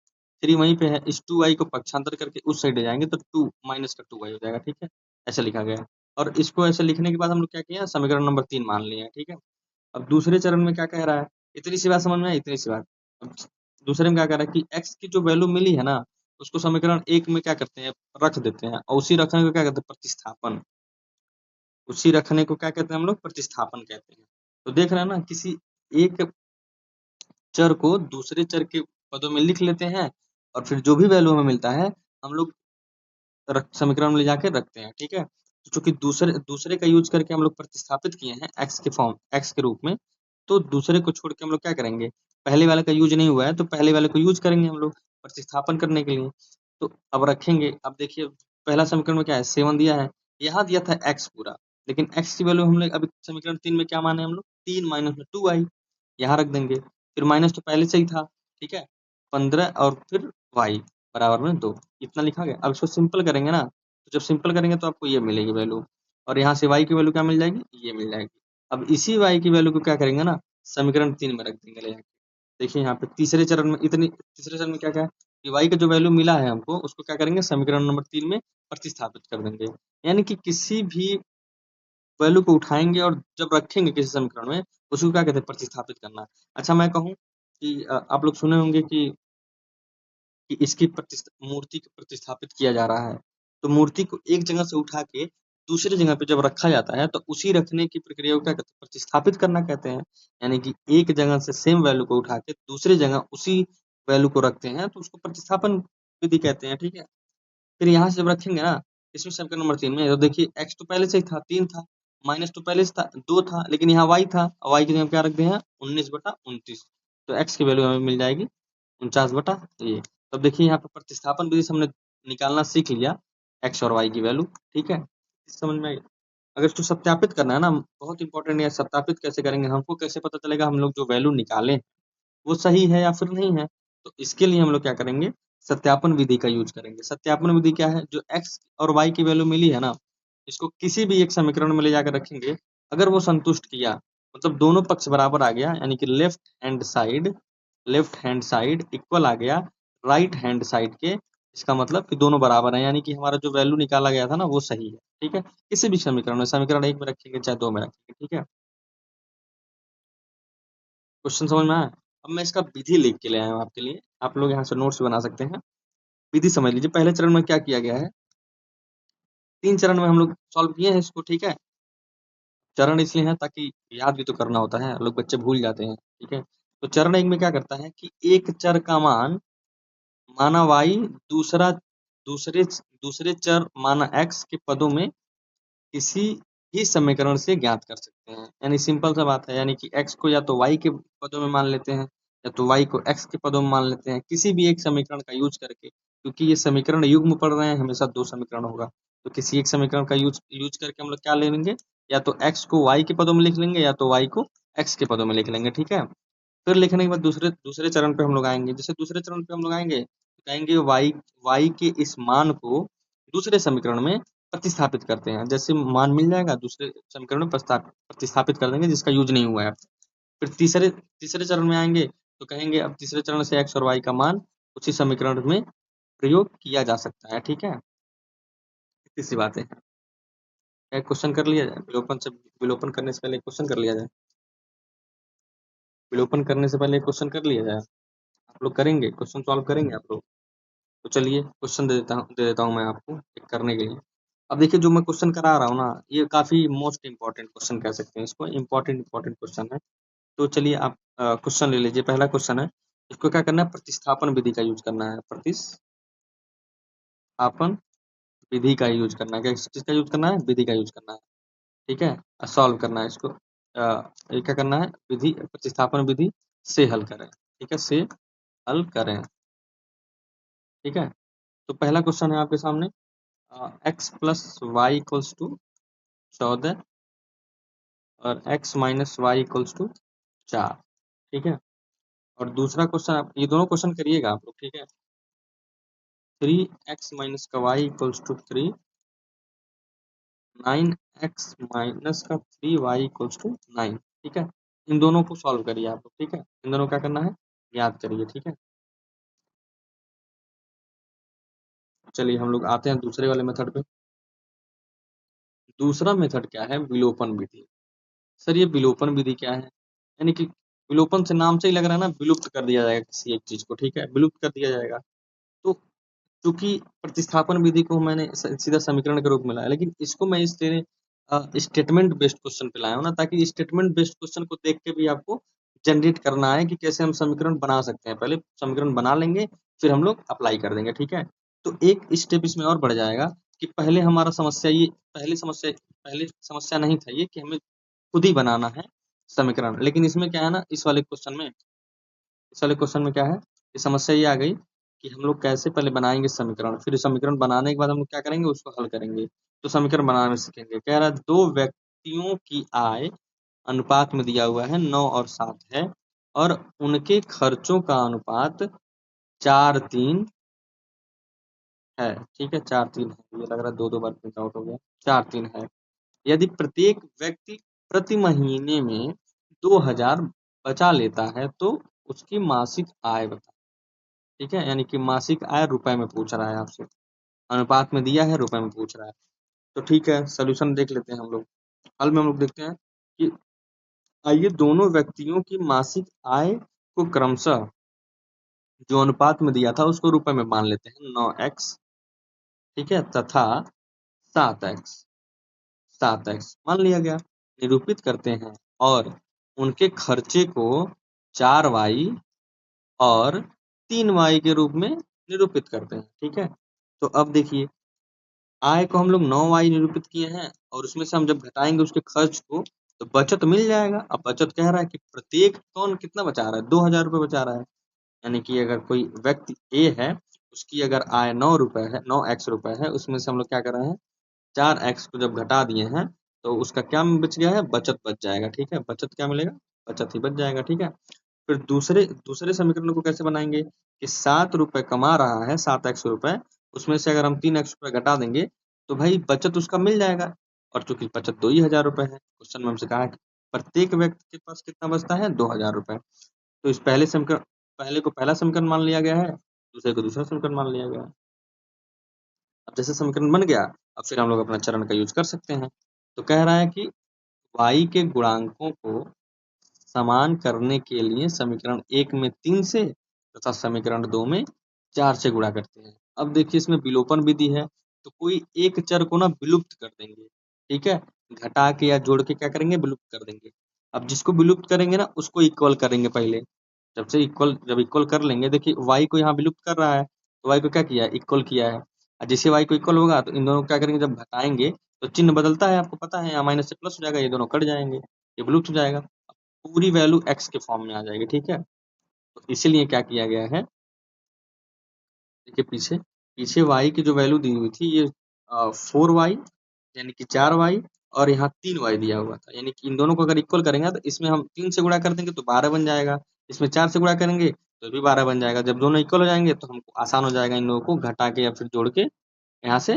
3 वहीं पे है, इस 2y को पक्षांतर करके उस साइड ले जाएंगे तो 2 माइनस का 2y हो जाएगा। ठीक है, ऐसे लिखा गया है। और इसको ऐसे लिखने के बाद हम लोग क्या किया, समीकरण नंबर 3 मान लिया है। ठीक है, अब दूसरे चरण में क्या कह रहा है, इतनी सी बात समझ में आई, इतनी सी बात। अब दूसरे में क्या कह रहा है कि x की जो वैल्यू मिली है ना, उसको समीकरण 1 में क्या करते हैं, रख देते हैं, और उसी रखने को क्या कहते हैं, प्रतिस्थापन। उसी रखने को क्या कहते हैं हम लोग, प्रतिस्थापन कहते हैं। तो देख रहे हैं ना, किसी एक चर को दूसरे चर के पदों में लिख लेते हैं और फिर जो भी वैल्यू हमें मिलता है हम लोग समीकरण में ले जाके रखते हैं। ठीक है, तो चूंकि दूसरे दूसरे का यूज करके हम लोग प्रतिस्थापित किए हैं एक्स के रूप में, तो दूसरे को छोड़ के हम लोग क्या करेंगे, पहले वाले का यूज नहीं हुआ है तो पहले वाले को यूज करेंगे हम लोग प्रतिस्थापन करने के लिए। तो अब रखेंगे, अब देखिए पहला समीकरण में क्या है, 7 दिया है, यहाँ दिया था एक्स पूरा, लेकिन एक्स की वैल्यू हम लोग अभी समीकरण 3 में क्या माने हम लोग, 3 माइनस में 2 आई, यहाँ रख देंगे। फिर माइनस तो पहले से ही था। ठीक है, 15 और फिर वाई बराबर में 2, इतना लिखा गया। अब इसको सिंपल करेंगे ना, तो जब सिंपल करेंगे तो आपको ये मिलेगी वैल्यू, और यहाँ से y की वैल्यू क्या मिल जाएगी, ये मिल जाएगी। अब इसी y की वैल्यू को क्या करेंगे ना, समीकरण 3 में रख देंगे ले जाके। देखिए यहाँ पे तीसरे चरण में क्या क्या है कि y का जो वैल्यू मिला है हमको, उसको क्या करेंगे, समीकरण नंबर 3 में प्रतिस्थापित कर देंगे। यानी कि किसी भी वैल्यू को उठाएंगे और जब रखेंगे किसी समीकरण में, उसको क्या कहते हैं, प्रतिस्थापित करना। अच्छा, मैं कहूँ कि आप लोग सुने होंगे कि इसकी मूर्ति को प्रतिस्थापित किया जा रहा है। तो मूर्ति को एक जगह से उठा के दूसरी जगह पे जब रखा जाता है तो उसी रखने की प्रक्रिया को क्या कहते हैं, प्रतिस्थापित करना कहते हैं। यानी कि एक जगह से सेम वैल्यू को उठा के दूसरी जगह उसी वैल्यू को रखते हैं तो उसको प्रतिस्थापन विधि कहते हैं। ठीक है, फिर यहाँ से जब रखेंगे ना, इसमें समीकरण नंबर 3 में, तो देखिए x तो पहले से ही था, 3 था, माइनस तो पहले से था, 2 था, लेकिन यहाँ y था, y की जगह क्या रख दिए हैं, 19/29। तो x की वैल्यू हमें मिल जाएगी 49/ये। तब देखिए यहाँ पे प्रतिस्थापन विधि से हमने निकालना सीख लिया x और y की वैल्यू। ठीक है, इस समझ में आई। अगर इसको सत्यापित करना है ना, बहुत इंपॉर्टेंट है, सत्यापित कैसे करेंगे, हमको कैसे पता चलेगा हम लोग जो वैल्यू निकाले वो सही है या फिर नहीं है। तो इसके लिए हम लोग क्या करेंगे, सत्यापन विधि का यूज करेंगे। सत्यापन विधि क्या है, जो x और y की वैल्यू मिली है ना, इसको किसी भी एक समीकरण में ले जाकर रखेंगे, अगर वो संतुष्ट किया, मतलब दोनों पक्ष बराबर आ गया, यानी कि लेफ्ट हैंड साइड इक्वल आ गया राइट हैंड साइड के, इसका मतलब कि दोनों बराबर है, यानी कि हमारा जो वैल्यू निकाला गया था ना वो सही है। ठीक है, किसी भी समीकरण में, समीकरण 1 में रखेंगे चाहे 2 में रखेंगे। ठीक है, क्वेश्चन समझ में आया। अब मैं इसका विधि लिख के ले आया हूँ आपके लिए, आप लोग यहाँ से नोट्स बना सकते हैं। विधि समझ लीजिए, पहले चरण में क्या किया गया है, 3 चरण में हम लोग सॉल्व किए हैं इसको। ठीक है, चरण इसलिए है ताकि याद भी तो करना होता है, लोग बच्चे भूल जाते हैं। ठीक है, तो चरण 1 में क्या करता है कि एक चर का मान माना y, दूसरा दूसरे दूसरे चर माना x के पदों में किसी भी समीकरण से ज्ञात कर सकते हैं। यानी सिंपल सा बात है, यानी कि x को या तो y के पदों में मान लेते हैं या तो y को x के पदों में मान लेते हैं, किसी भी एक समीकरण का यूज करके। क्योंकि ये समीकरण युग्म पढ़ रहे हैं, हमेशा 2 समीकरण होगा, तो किसी एक समीकरण का यूज यूज करके हम लोग क्या ले लेंगे, या तो x को y के पदों में लिख लेंगे या तो y को x के पदों में लिख लेंगे। ठीक है, फिर लिखने के बाद दूसरे दूसरे चरण पे हम लोग आएंगे। जैसे दूसरे चरण पे हम लोग आएंगे तो कहेंगे y के इस मान को दूसरे समीकरण में प्रतिस्थापित करते हैं। जैसे मान मिल जाएगा, दूसरे समीकरण में प्रतिस्थापित कर देंगे जिसका यूज नहीं हुआ है। फिर तीसरे तीसरे चरण में आएंगे तो कहेंगे अब तीसरे चरण से x और y का मान उसी समीकरण में प्रयोग किया जा सकता है। ठीक है, इतनी सी बात है। एक क्वेश्चन कर लिया जाए, विलोपन करने से पहले क्वेश्चन कर लिया जाए। विलोपन करने से पहले क्वेश्चन कर लिया जाए। आप लोग करेंगे, क्वेश्चन सॉल्व करेंगे आप लोग? तो चलिए क्वेश्चन दे देता हूँ मैं आपको एक करने के लिए। अब देखिए जो मैं क्वेश्चन करा रहा हूँ ना, ये काफी मोस्ट इंपॉर्टेंट क्वेश्चन कह सकते हैं इसको, इंपॉर्टेंट क्वेश्चन है। तो चलिए आप क्वेश्चन ले लीजिए। पहला क्वेश्चन है, इसको क्या करना है, प्रतिस्थापन विधि का यूज करना है। प्रतिस्थापन विधि का यूज करना है। क्या चीज का यूज करना है? विधि का यूज करना है। ठीक है, सॉल्व करना है इसको। ये क्या करना है, विधि, प्रतिस्थापन विधि से हल करें। ठीक है, से हल करें। ठीक है, तो पहला क्वेश्चन है आपके सामने, x plus y equals to 14 और x minus y equals to 4। ठीक है, और दूसरा क्वेश्चन, आप ये दोनों क्वेश्चन करिएगा आप लोग। ठीक है, 3x माइनस का Y equals to 3, 9x minus का 3y इक्वल्स टू 9। ठीक है, इन दोनों को सॉल्व करिए आप लोग। ठीक है, इन दोनों क्या करना है, याद करिए। ठीक है, चलिए हम लोग आते हैं दूसरे वाले मेथड पे। दूसरा मेथड क्या है, विलोपन विधि। सर ये विलोपन विधि क्या है? यानी कि विलोपन से नाम से ही लग रहा है ना, विलुप्त कर दिया जाएगा किसी एक चीज को। ठीक है, विलुप्त कर दिया जाएगा। तो क्योंकि प्रतिस्थापन विधि को मैंने सीधा समीकरण के रूप में लाया, लेकिन इसको मैं इस तरह स्टेटमेंट बेस्ड क्वेश्चन पे लाया हूँ ना, ताकि स्टेटमेंट बेस्ड क्वेश्चन को देख के भी आपको जनरेट करना है कि कैसे हम समीकरण बना सकते हैं। पहले समीकरण बना लेंगे, फिर हम लोग अप्लाई कर देंगे। ठीक है, तो एक स्टेप इसमें और बढ़ जाएगा कि पहले हमारा समस्या ये, पहले समस्या नहीं था ये कि हमें खुद ही बनाना है समीकरण। लेकिन इसमें क्या है ना, इस वाले क्वेश्चन में क्या है, ये समस्या ये आ गई कि हम लोग कैसे पहले बनाएंगे समीकरण, फिर समीकरण बनाने के बाद हम लोग क्या करेंगे, उसको हल करेंगे। तो समीकरण बनाना सीखेंगे। कह रहा है दो व्यक्तियों की आय अनुपात में दिया हुआ है 9 और 7 है, और उनके खर्चों का अनुपात 4:3 है। ठीक है, 4:3 है। ये लग रहा है दो दो बार प्रिंट आउट हो गया। 4:3 है। यदि प्रत्येक व्यक्ति प्रति महीने में 2000 बचा लेता है तो उसकी मासिक आय बता। ठीक है, यानी कि मासिक आय रुपए में पूछ रहा है आपसे, अनुपात में दिया है, रुपए में पूछ रहा है। तो ठीक है, सोल्यूशन देख लेते हैं हम लोग। हल में हम लोग देखते हैं कि आइए दोनों व्यक्तियों की मासिक आय को क्रमशः जो अनुपात में दिया था उसको रुपए में मान लेते हैं। 9x, ठीक है, तथा 7x, 7x मान लिया गया। निरूपित करते हैं और उनके खर्चे को 4y और 3y के रूप में निरूपित करते हैं। ठीक है, तो अब देखिए आय को हम लोग 9y निरूपित किए हैं, और उसमें से हम जब घटाएंगे उसके खर्च को तो बचत मिल जाएगा। अब बचत कह रहा है कि प्रत्येक कौन कितना बचा रहा है, 2000 रुपये बचा रहा है। यानी कि अगर कोई व्यक्ति ए है, उसकी अगर आय 9 रुपए है, 9x रुपए है, उसमें से हम लोग क्या कर रहे हैं, 4x को जब घटा दिए हैं तो उसका क्या बच गया है, बचत बच जाएगा। ठीक है, बचत क्या मिलेगा, बचत ही बच जाएगा। ठीक है, फिर दूसरे दूसरे समीकरण को कैसे बनाएंगे कि 7 रुपए कमा रहा है, 7x रुपए, उसमें से अगर हम 3x रुपए घटा देंगे तो भाई बचत उसका मिल जाएगा। और चूंकि बचत 2 ही 1000 रुपए है, क्वेश्चन में हमसे कहा है कि प्रत्येक व्यक्ति के पास कितना बचता है, 2000 रुपए। तो इस पहले समीकरण, पहले को पहला समीकरण मान लिया गया है, दूसरे को दूसरा समीकरण मान लिया गया है। अब जैसे समीकरण बन गया, अब फिर हम लोग अपना चरण का यूज कर सकते हैं। तो कह रहा है कि y के गुणांकों को समान करने के लिए समीकरण 1 में 3 से तथा समीकरण 2 में 4 से गुणा करते हैं। अब देखिए इसमें विलोपन विधि है, तो कोई एक चर को ना विलुप्त कर देंगे। ठीक है, घटा के या जोड़ के क्या करेंगे, विलुप्त कर देंगे। अब जिसको विलुप्त करेंगे ना उसको इक्वल करेंगे पहले। जब इक्वल कर लेंगे, देखिए y को यहाँ विलुप्त कर रहा है तो y को क्या किया है, इक्वल किया है। और जैसे y को इक्वल होगा तो इन दोनों को क्या करेंगे, जब घटाएंगे तो चिन्ह बदलता है, आपको पता है, यहाँ माइनस से प्लस हो जाएगा, ये दोनों कट जाएंगे, ये विलुप्त हो जाएगा, पूरी वैल्यू x के फॉर्म में आ जाएगी। ठीक है, तो इसीलिए क्या किया गया है, देखिए पीछे पीछे y की जो वैल्यू दी हुई थी, ये 4y, यानी कि 4y, और यहाँ 3y दिया हुआ था। यानी कि इन दोनों को अगर इक्वल करेंगे तो इसमें हम 3 से गुणा कर देंगे तो 12 बन जाएगा, इसमें 4 से गुणा करेंगे तो भी 12 बन जाएगा। जब दोनों इक्वल हो जाएंगे तो हमको आसान हो जाएगा इन लोगों को घटा के या फिर जोड़ के यहाँ से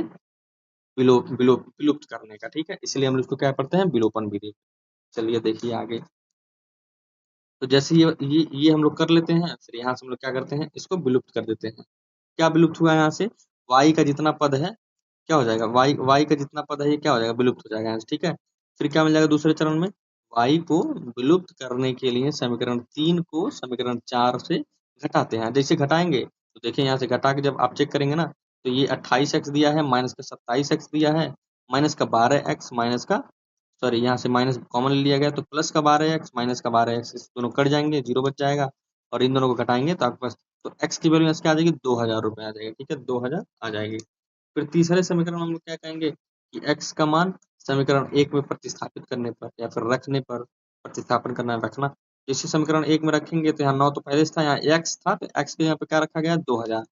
विलुप्त करने का। ठीक है, इसलिए हम इसको क्या करते हैं, विलोपन विधि। चलिए देखिए आगे। तो जैसे ये हम लोग कर लेते हैं, फिर यहाँ से हम लोग क्या करते हैं, इसको विलुप्त कर देते हैं। क्या विलुप्त हुआ यहाँ से, y का जितना पद है क्या हो जाएगा, y का जितना पद है ये क्या हो जाएगा, विलुप्त हो जाएगा यहाँ से। ठीक है, फिर क्या मिल जाएगा दूसरे चरण में, y को विलुप्त करने के लिए समीकरण 3 को समीकरण 4 से घटाते हैं। जैसे घटाएंगे तो देखिए यहाँ से घटा के जब आप चेक करेंगे ना, तो ये 28x दिया है, माइनस का 27x दिया है, माइनस का 12x, माइनस का सॉरी यहाँ से माइनस कॉमन लिया गया तो प्लस का 12x, माइनस का 12x, दोनों कट जाएंगे, जीरो बच जाएगा, और इन दोनों को घटाएंगे तो आपके पास तो x की वैल्यू इसके आ जाएगी 2000 रुपये आ जाएगी। ठीक है, 2000 आ जाएगी। फिर तीसरे समीकरण में हम लोग क्या कहेंगे कि x का मान समीकरण 1 में प्रतिस्थापित करने पर या फिर रखने पर, प्रतिस्थापन करना रखना, जैसे समीकरण 1 में रखेंगे तो यहाँ 9 तो पहले से था, यहाँ x था तो x के यहाँ पे क्या रखा गया 2000,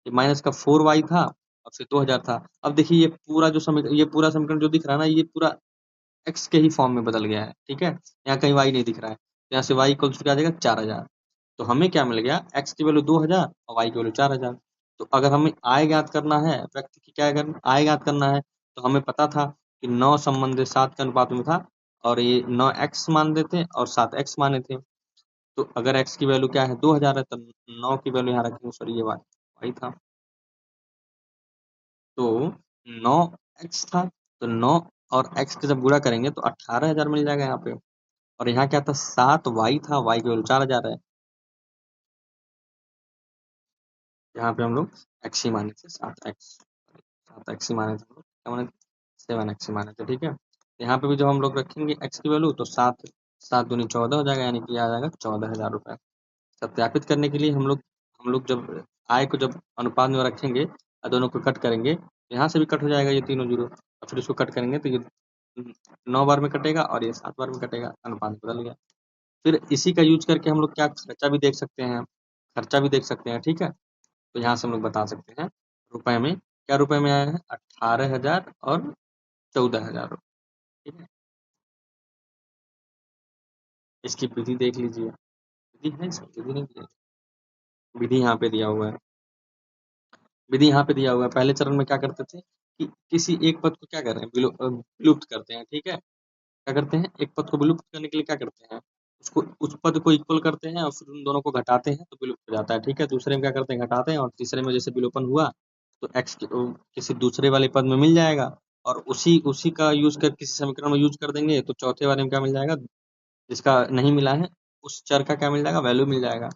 ये माइनस का 4y था और फिर 2000 था। अब देखिए ये पूरा जो समीकरण, ये पूरा समीकरण जो दिख रहा है ना, ये पूरा x के ही फॉर्म में बदल गया है। ठीक है, यहाँ कहीं y नहीं दिख रहा है, तो यहाँ से y इक्वल टू क्या आ जाएगा 4000। तो हमें क्या मिल गया, x की वैल्यू 2000 और y की वैल्यू 4000। तो अगर हमें आय ज्ञात करना है, व्यक्ति की क्या करना, आय ज्ञात करना है, तो हमें पता था कि 9 संबंधित 7 के अनुपात में था, और ये 9x मान देते और 7x माने थे। तो अगर x की वैल्यू क्या है 2000 है, तब 9 की वैल्यू यहाँ रखेंगे, सॉरी ये y था, तो 9x था, तो 9 और x के जब गुणा करेंगे तो 18000 मिल जाएगा यहाँ पे। और यहाँ क्या था 7y था, y की वैल्यू 4000 है, यहाँ पे हम लोग x ही माने थे, 7x ही माने थे हम लोग, क्या माने थे 7x ही माने थे। ठीक है, यहाँ पे भी जब हम लोग रखेंगे x की वैल्यू तो 7 7 दूनी 14 हो जाएगा, यानी कि आ जाएगा 14000 रुपये। सत्यापित करने के लिए हम लोग जब आय को जब अनुपात में रखेंगे और दोनों को कट करेंगे, तो यहाँ से भी कट हो जाएगा ये तीनों जीरो, और फिर इसको कट करेंगे तो ये 9 बार में कटेगा और ये 7 बार में कटेगा, अनुपात बदल गया। फिर इसी का यूज करके हम लोग क्या खर्चा भी देख सकते हैं, खर्चा भी देख सकते हैं। ठीक है, तो यहाँ से हम लोग बता सकते हैं रुपए में, क्या रुपए में आया है 18,000 और 14,000 रुपये। ठीक है, इसकी विधि देख लीजिए, विधि है इसकी, विधि नहीं दिया, विधि यहाँ पे दिया हुआ है, विधि यहाँ पे दिया हुआ है। पहले चरण में क्या करते थे कि किसी एक पद को क्या कर रहे हैं विलुप्त करते हैं। ठीक है, क्या करते हैं, एक पद को विलुप्त करने के लिए क्या करते हैं, उसको उस पद को इक्वल करते हैं और फिर उन दोनों को घटाते हैं तो विलुप्त हो जाता है। ठीक है, दूसरे में क्या करते हैं घटाते हैं, और तीसरे में जैसे विलोपन हुआ तो एक्स किसी दूसरे वाले पद में मिल जाएगा, और उसी उसी का यूज कर किसी समीकरण में यूज कर देंगे तो चौथे वाले में क्या मिल जाएगा, जिसका नहीं मिला है उस चर का क्या मिल जाएगा, वैल्यू मिल जाएगा।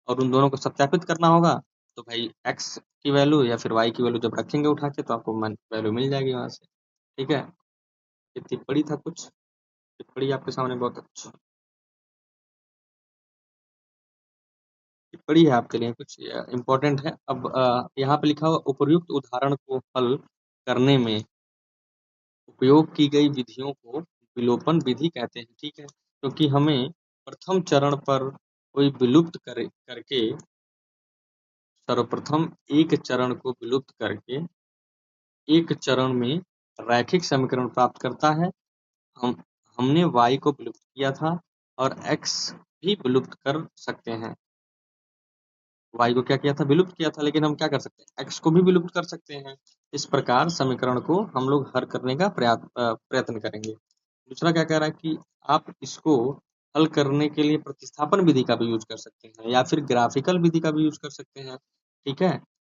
और उन दोनों को सत्यापित करना होगा तो भाई एक्स की वैल्यू या फिर वाई की वैल्यू जब रखेंगे उठा के तो आपको वैल्यू मिल जाएगी वहां से। ठीक है, ये टिप्पणी था कुछ, टिप्पणी आपके सामने बहुत अच्छा टिप्पणी है आपके लिए कुछ इम्पोर्टेंट है। अब यहाँ पे लिखा हुआ उपर्युक्त उदाहरण को हल करने में उपयोग की गई विधियों को विलोपन विधि कहते हैं। ठीक है, क्योंकि हमें प्रथम चरण पर कोई विलुप्त करके, सर्वप्रथम एक चरण को विलुप्त करके एक चरण में रैखिक समीकरण प्राप्त करता है। हम हमने y को विलुप्त किया था और x भी विलुप्त कर सकते हैं। y को क्या किया था, विलुप्त किया था, लेकिन हम क्या कर सकते हैं, x को भी विलुप्त कर सकते हैं। इस प्रकार समीकरण को हम लोग हल करने का प्रयत्न करेंगे। दूसरा क्या कह रहा है कि आप इसको हल करने के लिए प्रतिस्थापन विधि का भी यूज कर सकते हैं या फिर ग्राफिकल विधि का भी यूज कर सकते हैं। ठीक है,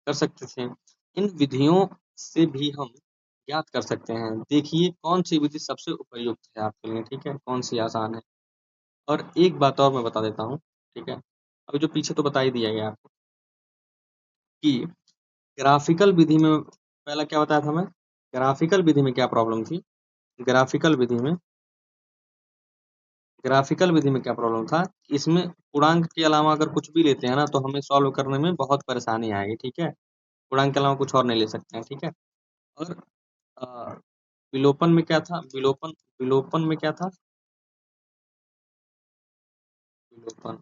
कर सकते थे। इन विधियों से भी हम ज्ञात कर सकते हैं। देखिए कौन सी विधि सबसे उपयुक्त है आपके लिए, ठीक है, कौन सी आसान है। और एक बात और मैं बता देता हूँ, ठीक है, अभी जो पीछे तो बता ही दिया गया आपको कि ग्राफिकल विधि में, पहला क्या बताया था मैं, ग्राफिकल विधि में क्या प्रॉब्लम थी, ग्राफिकल विधि में ग्राफिकल विधि में क्या प्रॉब्लम था, इसमें पूर्णांक के अलावा अगर कुछ भी लेते हैं ना तो हमें सॉल्व करने में बहुत परेशानी आएगी। ठीक है, पूर्णांक के अलावा कुछ और नहीं ले सकते हैं। ठीक है, और अ, विलोपन में क्या था, विलोपन विलोपन में क्या था, विलोपन,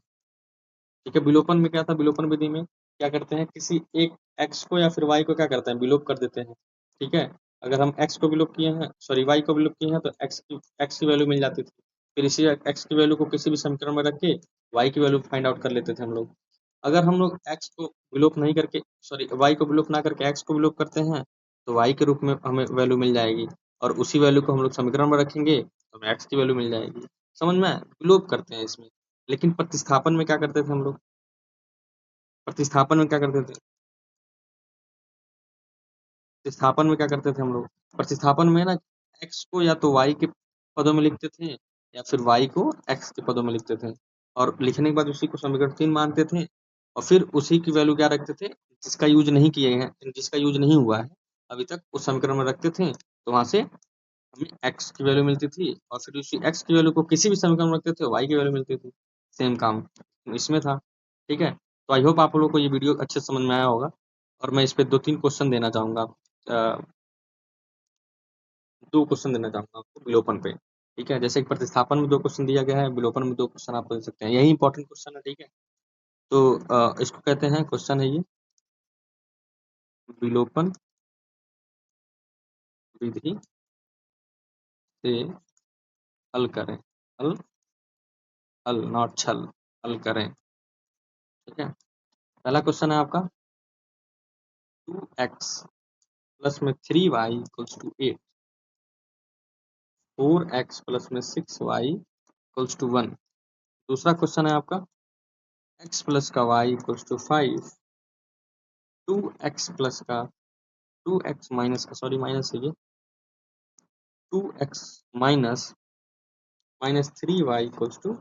ठीक है, विलोपन में क्या था, विलोपन विधि में क्या करते हैं, किसी एक x को या फिर y को क्या करते हैं, विलोप कर देते हैं। ठीक है, अगर हम x को विलोप किए हैं, सॉरी y को विलोप किए हैं तो x की वैल्यू मिल जाती थी। फिर इसी x की वैल्यू को किसी भी समीकरण में रख के y की वैल्यू फाइंड आउट कर लेते थे हम लोग। अगर हम लोग x को विलोप नहीं करके, सॉरी y को विलोप ना करके x को विलोप करते हैं तो y के रूप में हमें वैल्यू मिल जाएगी, और उसी वैल्यू को हम लोग समीकरण में रखेंगे तो हमें x की वैल्यू मिल जाएगी। समझ में आया? विलोप करते हैं इसमें। लेकिन प्रतिस्थापन में क्या करते थे हम लोग, प्रतिस्थापन में क्या करते थे, प्रतिस्थापन में क्या करते थे हम लोग, प्रतिस्थापन में ना x को या तो y के पदों में लिखते थे या फिर y को x के पदों में लिखते थे और लिखने के बाद उसी को समीकरण 3 मानते थे और फिर उसी की वैल्यू क्या रखते थे, जिसका यूज नहीं किए हैं, जिसका यूज नहीं हुआ है अभी तक, उस समीकरण में रखते थे, तो वहां से हमें x की वैल्यू मिलती थी और फिर उसी x की वैल्यू को किसी भी समीकरण में रखते थे, y की वैल्यू मिलती थी। सेम काम इसमें था। ठीक है, तो आई होप आप लोगों को ये वीडियो अच्छे से समझ में आया होगा और मैं इस पे 2-3 क्वेश्चन देना चाहूंगा। 2 क्वेश्चन देना चाहूंगा आपको विलोपन पे। ठीक है, जैसे कि प्रतिस्थापन में 2 क्वेश्चन दिया गया है, विलोपन में 2 क्वेश्चन आप दे सकते हैं, यही इंपॉर्टेंट क्वेश्चन है। ठीक है, तो इसको कहते हैं, क्वेश्चन है ये, विलोपन विधि से हल करें। हल, हल नॉट छल, हल करें। ठीक है, पहला क्वेश्चन है आपका 2x प्लस में 3y equals to 8, 4x plus में 6y इक्वल्स टू 1। दूसरा क्वेश्चन है आपका x प्लस का y equals to 5, 2x plus का 2x माइनस का, सॉरी माइनस है ये, 2x minus minus 3y equals to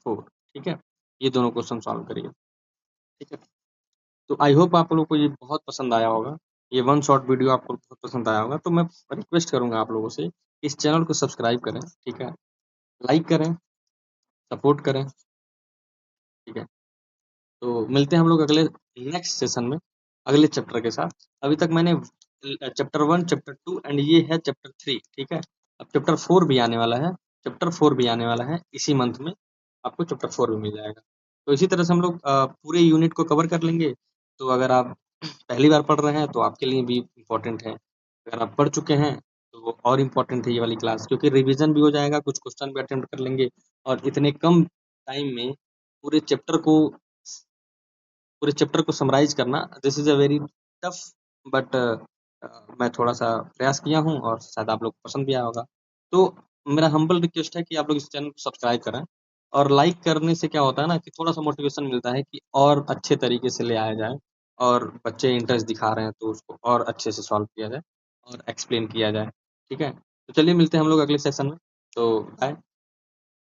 4। ठीक है, ये दोनों क्वेश्चन सॉल्व करिए। ठीक है, तो आई होप आप लोगों को ये बहुत पसंद आया होगा, ये वन शॉट वीडियो आपको बहुत पसंद आया होगा। तो मैं रिक्वेस्ट करूंगा आप लोगों से कि इस चैनल को सब्सक्राइब करें। ठीक है, लाइक करें, सपोर्ट करें। ठीक है, तो मिलते हैं हम लोग अगले नेक्स्ट सेशन में अगले चैप्टर के साथ। अभी तक मैंने चैप्टर 1, चैप्टर 2 एंड ये है चैप्टर 3। ठीक है, अब चैप्टर 4 भी आने वाला है, चैप्टर 4 भी आने वाला है इसी मंथ में, आपको चैप्टर 4 भी मिल जाएगा। तो इसी तरह से हम लोग पूरे यूनिट को कवर कर लेंगे। तो अगर आप पहली बार पढ़ रहे हैं तो आपके लिए भी इम्पोर्टेंट है, अगर आप पढ़ चुके हैं तो वो और इम्पोर्टेंट है ये वाली क्लास, क्योंकि रिवीजन भी हो जाएगा, कुछ क्वेश्चन भी अटेम्प्ट कर लेंगे और इतने कम टाइम में पूरे चैप्टर को पूरे चैप्टर को समराइज करना, this is a very tough, but मैं थोड़ा सा प्रयास किया हूँ और शायद आप लोग को पसंद भी आया होगा। तो मेरा हम्बल रिक्वेस्ट है कि आप लोग इस चैनल को सब्सक्राइब करें और लाइक करने से क्या होता है ना कि थोड़ा सा मोटिवेशन मिलता है कि और अच्छे तरीके से ले आया जाए और बच्चे इंटरेस्ट दिखा रहे हैं तो उसको और अच्छे से सॉल्व किया जाए और एक्सप्लेन किया जाए। ठीक है, तो चलिए मिलते हैं हम लोग अगले सेशन में। तो बाय।